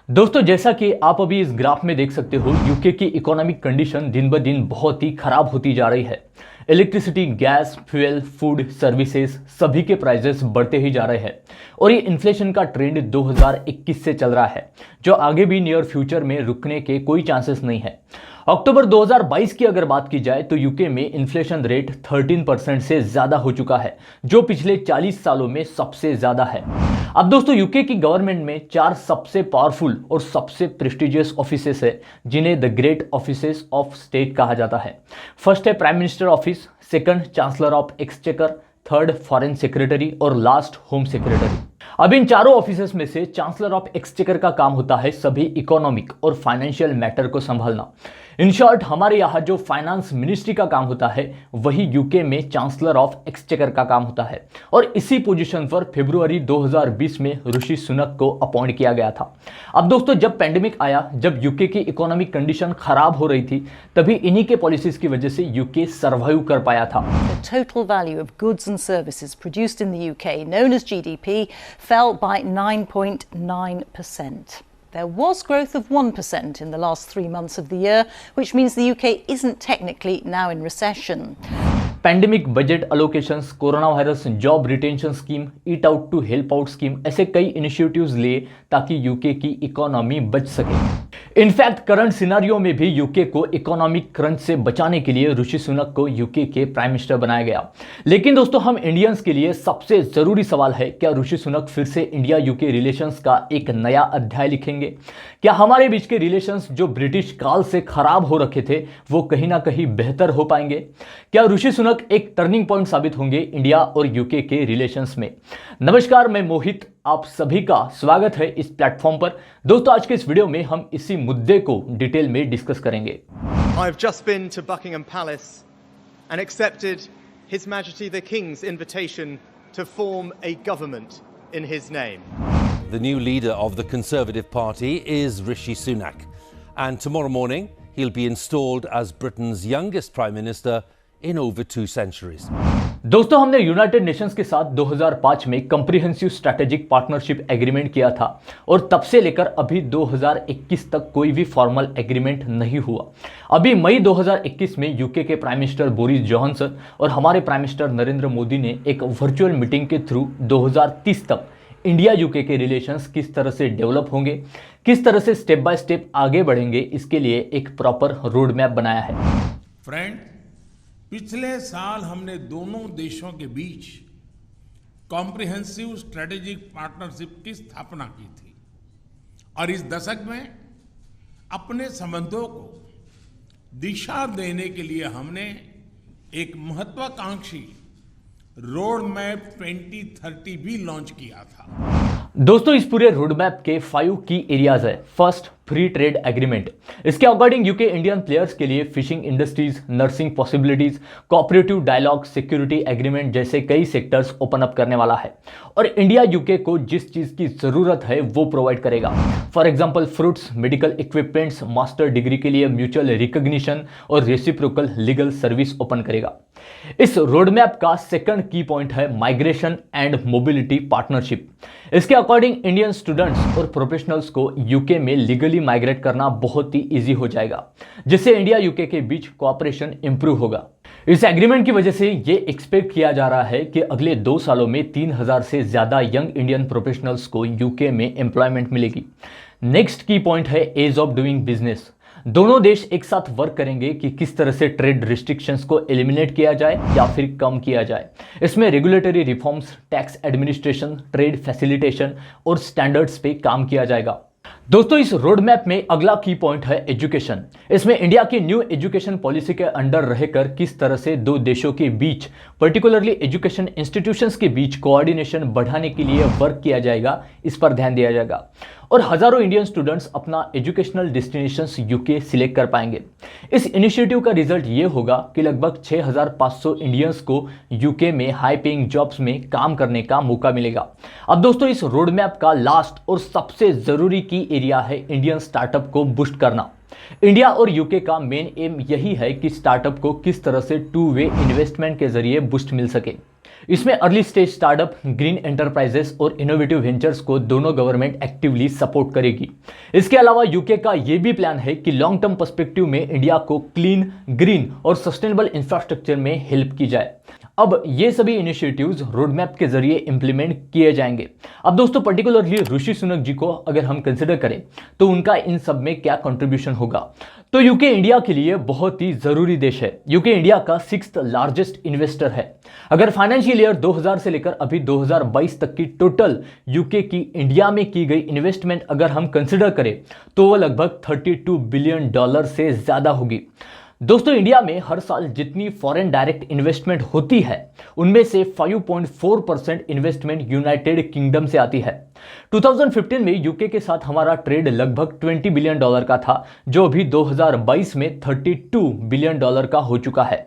दोस्तों, जैसा कि आप अभी इस ग्राफ में देख सकते हो, यूके की इकोनॉमिक कंडीशन दिन ब दिन बहुत ही खराब होती जा रही है। Electricity, gas, fuel, food, services सभी के प्राइसेस बढ़ते ही जा रहे हैं और ये इन्फ्लेशन का ट्रेंड 2021 से चल रहा है, जो आगे भी नियर फ्यूचर में रुकने के कोई चांसेस नहीं है। अक्टूबर 2022 की अगर बात की जाए तो यूके में इन्फ्लेशन रेट 13% से ज्यादा हो चुका है, जो पिछले 40 सालों में सबसे ज्यादा है। अब दोस्तों, यूके की गवर्नमेंट में 4 सबसे पावरफुल और सबसे प्रेस्टिजियस ऑफिसेस है, जिन्हें the great offices of state कहा जाता है। फर्स्ट है prime minister office, second chancellor of exchequer, third foreign secretary और लास्ट होम सेक्रेटरी। अब इन चारों ऑफिसेस में से चांसलर ऑफ एक्सचेकर का काम होता है सभी इकोनॉमिक और फाइनेंशियल मैटर को संभालना। इन शॉर्ट, हमारे यहाँ जो फाइनेंस मिनिस्ट्री का काम होता है वही यूके में चांसलर ऑफ एक्सचेकर का काम होता है और इसी पोजीशन पर फरवरी 2020 में ऋषि सुनक को अपॉइंट किया गया था। अब दोस्तों, जब पेंडेमिक आया, जब यूके की इकोनॉमिक कंडीशन खराब हो रही थी, तभी इन्हीं के पॉलिसीज की वजह से यूके सर्वाइव कर पाया था। The total value of goods and services produced in the UK, known as GDP, fell by 9.9%. There was growth of 1% in the last 3 months of the year, which means the UK isn't technically now in recession. Pandemic budget allocations, corona virus job retention scheme, eat out to help out scheme, ऐसे कई initiatives लिए ताकि UK की economy बच सके। In fact current scenario में भी UK को इकोनॉमिक क्रंच से बचाने के लिए ऋषि सुनक को यूके के प्राइम मिनिस्टर बनाया गया। लेकिन दोस्तों, हम इंडियंस के लिए सबसे जरूरी सवाल है, क्या ऋषि सुनक फिर से इंडिया यूके रिलेशंस का एक नया अध्याय लिखेंगे? क्या हमारे बीच के रिलेशंस जो ब्रिटिश काल से खराब हो रखे थे वो कहीं ना कहीं बेहतर हो पाएंगे? क्या ऋषि सुनक एक टर्निंग पॉइंट साबित होंगे इंडिया और यूके के रिलेशंस में? नमस्कार, मैं मोहित, आप सभी का स्वागत है इस प्लेटफॉर्म पर। दोस्तों, आज के इस वीडियो में हम इसी मुद्दे को डिटेल में डिस्कस करेंगे। I've just been to Buckingham Palace and accepted His Majesty the King's invitation to form a government in his name. The new leader of the Conservative Party is Rishi Sunak, and tomorrow morning he'll be installed as Britain's youngest Prime Minister in over 2 centuries. दोस्तों, हमने United Nations के साथ 2005 में comprehensive strategic partnership agreement किया था और तब से लेकर अभी 2021 तक कोई भी फॉर्मल एग्रीमेंट नहीं हुआ। अभी मई 2021 में यूके के प्राइम मिनिस्टर बोरिस जॉनसन और हमारे प्राइम मिनिस्टर नरेंद्र मोदी ने एक वर्चुअल मीटिंग के थ्रू 2030 तक इंडिया यूके के रिलेशंस किस तरह से डेवलप होंगे, किस तरह से स्टेप बाय स्टेप आगे बढ़ेंगे, इसके लिए एक प्रॉपर रोड मैप बनाया है। फ्रेंड, पिछले साल हमने दोनों देशों के बीच कॉम्प्रिहेंसिव स्ट्रेटेजिक पार्टनरशिप की स्थापना की थी और इस दशक में अपने संबंधों को दिशा देने के लिए हमने एक महत्वाकांक्षी रोड मैप 2030 भी लॉन्च किया था। दोस्तों, इस पूरे रोड मैप के 5 की एरियाज है। First, free trade agreement. इसके अकॉर्डिंग यूके इंडियन प्लेयर्स के लिए fishing industries, nursing possibilities, cooperative dialogue, security agreement जैसे कई सेक्टर्स ओपन अप करने वाला है और इंडिया यूके को जिस चीज की जरूरत है वो प्रोवाइड करेगा। For example, fruits, medical equipments, master degree के लिए म्यूचुअल रिकॉग्निशन और रेसिप्रोकल लीगल सर्विस ओपन करेगा। इस रोड मैप का सेकंड की पॉइंट है माइग्रेशन एंड मोबिलिटी पार्टनरशिप। इसके अकॉर्डिंग इंडियन स्टूडेंट्स और प्रोफेशनल्स को यूके में लीगली माइग्रेट करना बहुत ही इजी हो जाएगा, जिससे इंडिया यूके के बीच कोऑपरेशन इंप्रूव होगा। इस एग्रीमेंट की वजह से ये एक्सपेक्ट किया जा रहा है कि अगले 2 सालों में 3000 से ज्यादा यंग इंडियन प्रोफेशनल्स को यूके में एम्प्लॉयमेंट मिलेगी। नेक्स्ट की पॉइंट है एज ऑफ डूइंग बिजनेस। दोनों देश एक साथ वर्क करेंगे कि किस तरह से ट्रेड रिस्ट्रिक्शंस को एलिमिनेट किया जाए या फिर कम किया जाए। इसमें regulatory reforms, tax administration, trade facilitation और स्टैंडर्ड्स पे काम किया जाएगा। दोस्तों, इस रोड मैप में अगला की पॉइंट है एजुकेशन। इसमें इंडिया की न्यू एजुकेशन पॉलिसी के अंडर रहकर किस तरह से दो देशों के बीच, पर्टिकुलरली एजुकेशन इंस्टीट्यूशंस के बीच कोऑर्डिनेशन बढ़ाने के लिए वर्क किया जाएगा, इस पर ध्यान दिया जाएगा और हजारों इंडियन स्टूडेंट्स अपना एजुकेशनल डेस्टिनेशंस यूके सिलेक्ट कर पाएंगे। इस इनिशिएटिव का रिजल्ट ये होगा कि लगभग 6500 इंडियंस को यूके में हाई पेइंग जॉब्स में काम करने का मौका मिलेगा। अब दोस्तों, इस रोड मैप का लास्ट और सबसे जरूरी की एरिया है इंडियन स्टार्टअप को बूस्ट करना। इंडिया और यूके का मेन एम यही है कि स्टार्टअप को किस तरह से 2 वे इन्वेस्टमेंट के जरिए बूस्ट मिल सके। इसमें early stage startup, green enterprises और इनोवेटिव वेंचर्स को दोनों गवर्नमेंट एक्टिवली सपोर्ट करेगी। इसके अलावा यूके का यह भी प्लान है कि लॉन्ग टर्म पर्सपेक्टिव में इंडिया को क्लीन, ग्रीन और सस्टेनेबल इंफ्रास्ट्रक्चर में हेल्प की जाए। अब ये सभी इनिशिएटिव्स रोडमैप के जरिए इंप्लीमेंट किए जाएंगे। अब दोस्तों पर्टिकुलरली ऋषि सुनक जी को अगर हम कंसिडर करें तो उनका इन सब में क्या कंट्रीब्यूशन होगा, तो यूके इंडिया के लिए बहुत ही जरूरी देश है। यूके इंडिया का 6th लार्जेस्ट इन्वेस्टर है। अगर फाइनेंशियल ईयर 2000 से लेकर अभी 2022 तक की टोटल यूके की इंडिया में की गई इन्वेस्टमेंट अगर हम कंसिडर करें तो वह लगभग $32 बिलियन से ज्यादा होगी। दोस्तों इंडिया में हर साल जितनी फॉरेन डायरेक्ट इन्वेस्टमेंट होती है उनमें से 5.4% इन्वेस्टमेंट यूनाइटेड किंगडम से आती है। 2015 में यूके के साथ हमारा ट्रेड लगभग $20 बिलियन का था, जो अभी 2022 में $32 बिलियन का हो चुका है।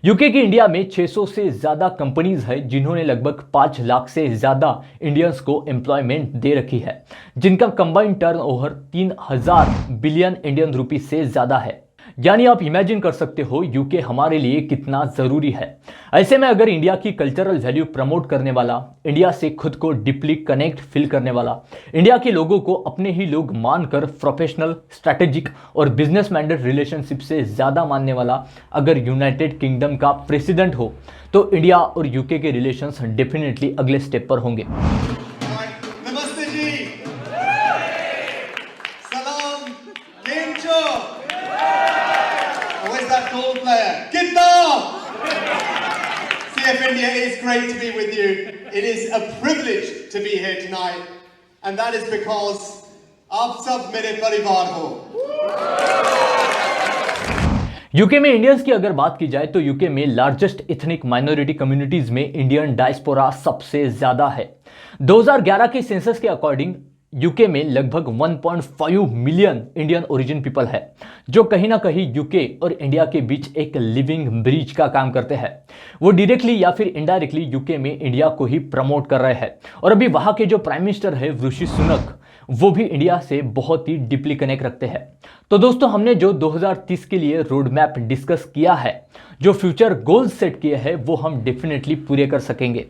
यूके की इंडिया में 600 से ज्यादा कंपनीज है जिन्होंने लगभग 5 लाख से ज्यादा इंडियंस को एम्प्लॉयमेंट दे रखी है, जिनका combined turnover 3000 billion Indian rupee से ज्यादा है। यानी आप इमेजिन कर सकते हो यूके हमारे लिए कितना जरूरी है। ऐसे में अगर इंडिया की कल्चरल वैल्यू प्रमोट करने वाला, इंडिया से खुद को डीपली कनेक्ट फील करने वाला, इंडिया के लोगों को अपने ही लोग मानकर प्रोफेशनल, स्ट्रैटेजिक और बिजनेस माइंडेड रिलेशनशिप से ज्यादा मानने वाला अगर यूनाइटेड किंगडम का प्रेसिडेंट हो तो इंडिया और यूके के रिलेशंस डेफिनेटली अगले स्टेप पर होंगे। नमस्ते जी, सलाम, केम छो? Where's that goal player? Kitab! CF India, it is great to be with you. It is a privilege to be here tonight, and that is because आप सब मेरे परिवार हो। यूके में इंडियंस की अगर बात की जाए तो यूके में लार्जेस्ट एथनिक माइनॉरिटी कम्युनिटीज में इंडियन डायस्पोरा सबसे ज्यादा है। 2011 के सेंसस के अकॉर्डिंग यूके में लगभग 1.5 मिलियन इंडियन ओरिजिन पीपल है, जो कहीं ना कहीं यूके और इंडिया के बीच एक लिविंग ब्रिज का काम करते हैं। वो डायरेक्टली या फिर इनडायरेक्टली यूके में इंडिया को ही प्रमोट कर रहे हैं। और अभी वहां के जो प्राइम मिनिस्टर है ऋषि सुनक, वो भी इंडिया से बहुत ही डीपली कनेक्ट रखते हैं। तो दोस्तों हमने जो 2030 के लिए रोड मैप डिस्कस किया है, जो फ्यूचर गोल्स सेट किए हैं, वो हम डेफिनेटली पूरे कर सकेंगे।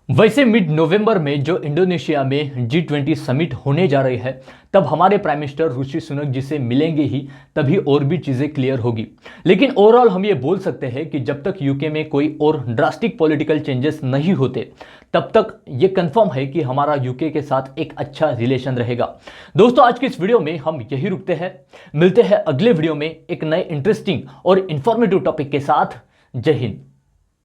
वैसे मिड नवंबर में जो इंडोनेशिया में G20 समिट होने जा रही है, तब हमारे प्राइम मिनिस्टर ऋषि सुनक जी से मिलेंगे ही, तभी और भी चीजें क्लियर होगी। लेकिन ओवरऑल हम ये बोल सकते हैं कि जब तक यूके में कोई और ड्रास्टिक पॉलिटिकल चेंजेस नहीं होते, तब तक ये कंफर्म है कि हमारा यूके के साथ एक अच्छा रिलेशन रहेगा। दोस्तों आज की इस वीडियो में हम यही रुकते हैं, मिलते हैं अगले वीडियो में एक नए इंटरेस्टिंग और इंफॉर्मेटिव टॉपिक के साथ। जय हिंद।